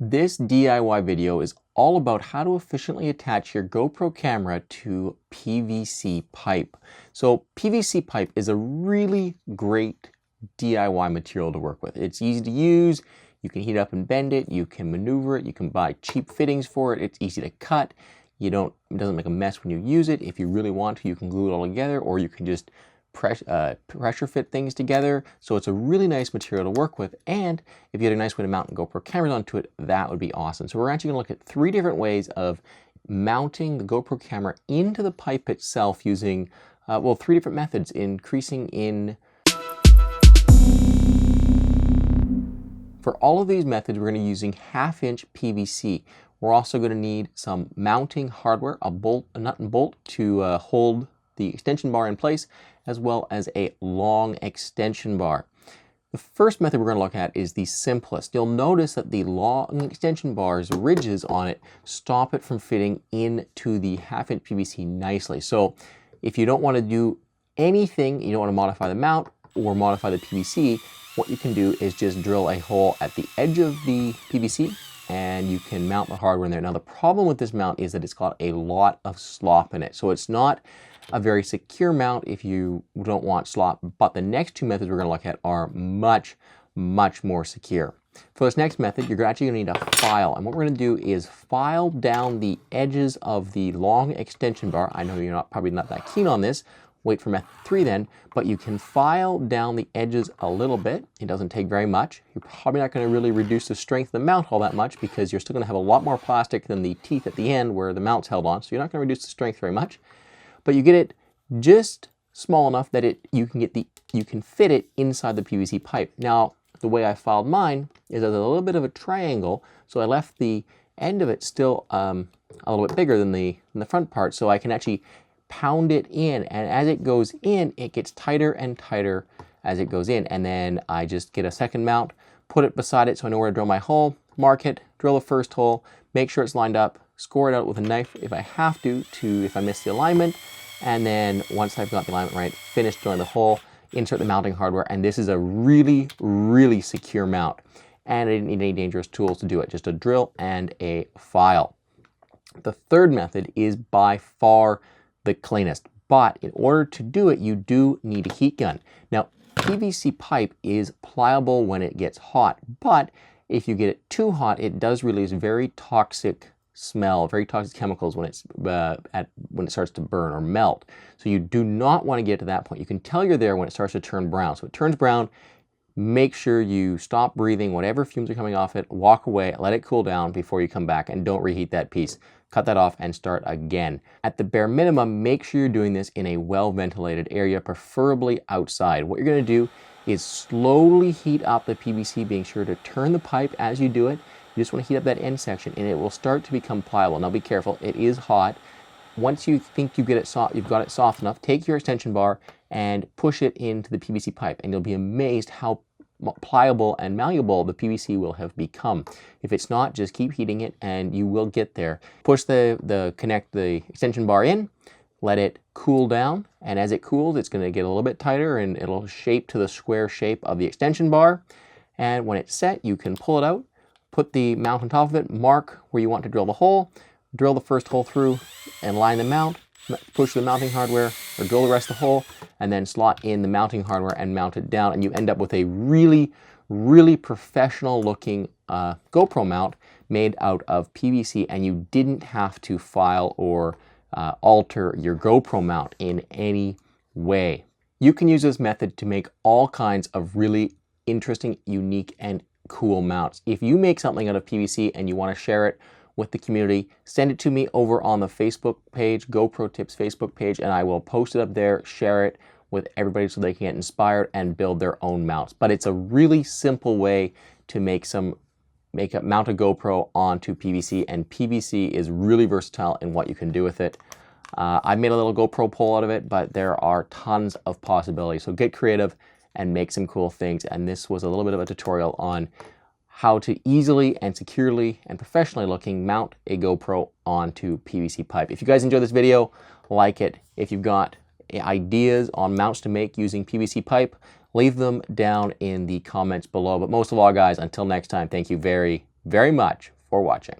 This DIY video is all about how to efficiently attach your GoPro camera to PVC pipe. So PVC pipe is a really great DIY material to work with. It's easy to use, you can heat up and bend it, you can maneuver it, you can buy cheap fittings for it, it's easy to cut. It doesn't make a mess when you use it. If you really want to, you can glue it all together, or you can just pressure fit things together. So it's a really nice material to work with, and if you had a nice way to mount GoPro cameras onto it, that would be awesome. So we're actually going to look at 3 different ways of mounting the GoPro camera into the pipe itself using 3 different methods, increasing in. For all of these methods, we're going to be using 1/2" PVC. We're also going to need some mounting hardware, a nut and bolt to hold the extension bar in place, as well as a long extension bar. The first method we're going to look at is the simplest. You'll notice that the long extension bar's ridges on it stop it from fitting into the 1/2" PVC nicely. So if you don't want to do anything, you don't want to modify the mount or modify the PVC, what you can do is just drill a hole at the edge of the PVC and you can mount the hardware in there. Now the problem with this mount is that it's got a lot of slop in it. So it's not a very secure mount if you don't want slop, but the next 2 methods we're going to look at are much more secure. For this next method, you're actually going to need a file, and what we're going to do is file down the edges of the long extension bar. I know you're probably not that keen on this. Wait for method 3 then, but you can file down the edges a little bit. It doesn't take very much. You're probably not going to really reduce the strength of the mount all that much because you're still going to have a lot more plastic than the teeth at the end where the mount's held on, so you're not going to reduce the strength very much. But you get it just small enough that you can fit it inside the PVC pipe. Now, the way I filed mine is as a little bit of a triangle, so I left the end of it still a little bit bigger than the front part, so I can actually pound it in, and as it goes in, it gets tighter and tighter as it goes in. And then I just get a second mount, put it beside it so I know where to drill my hole, mark it, drill the first hole, make sure it's lined up, score it out with a knife if I have to if I miss the alignment, and then once I've got the alignment right, finish drilling the hole, insert the mounting hardware, and this is a really secure mount. And I didn't need any dangerous tools to do it, just a drill and a file. The third method is by far the cleanest, but in order to do it, you do need a heat gun. Now, PVC pipe is pliable when it gets hot, but if you get it too hot, it does release very toxic smell, very toxic chemicals when it starts to burn or melt. So you do not want to get to that point. You can tell you're there when it starts to turn brown. So it turns brown, make sure you stop breathing whatever fumes are coming off it, walk away, let it cool down before you come back, and don't reheat that piece. Cut that off and start again. At the bare minimum, make sure you're doing this in a well-ventilated area, preferably outside. What you're going to do is slowly heat up the PVC, being sure to turn the pipe as you do it. You just want to heat up that end section, and it will start to become pliable. Now be careful, it is hot. Once you think you've got it soft enough, take your extension bar and push it into the PVC pipe, and you'll be amazed how pliable and malleable the PVC will have become. If it's not, just keep heating it and you will get there. Push connect the extension bar in, let it cool down, and as it cools, it's going to get a little bit tighter and it'll shape to the square shape of the extension bar. And when it's set, you can pull it out, put the mount on top of it, mark where you want to drill the hole, drill the first hole through and line the mount, push the mounting hardware or drill the rest of the hole, and then slot in the mounting hardware and mount it down, and you end up with a really professional looking GoPro mount made out of PVC, and you didn't have to file or alter your GoPro mount in any way. You can use this method to make all kinds of really interesting, unique, and cool mounts. If you make something out of PVC and you want to share it with the community, send it to me over on the Facebook page, GoPro Tips Facebook page, and I will post it up there, share it with everybody so they can get inspired and build their own mounts. But it's a really simple way to mount a GoPro onto PVC, and PVC is really versatile in what you can do with it. I made a little GoPro pole out of it, but there are tons of possibilities. So get creative and make some cool things. And this was a little bit of a tutorial on how to easily and securely and professionally looking mount a GoPro onto PVC pipe. If you guys enjoyed this video, like it. If you've got ideas on mounts to make using PVC pipe, leave them down in the comments below. But most of all, guys, until next time, thank you very, very much for watching.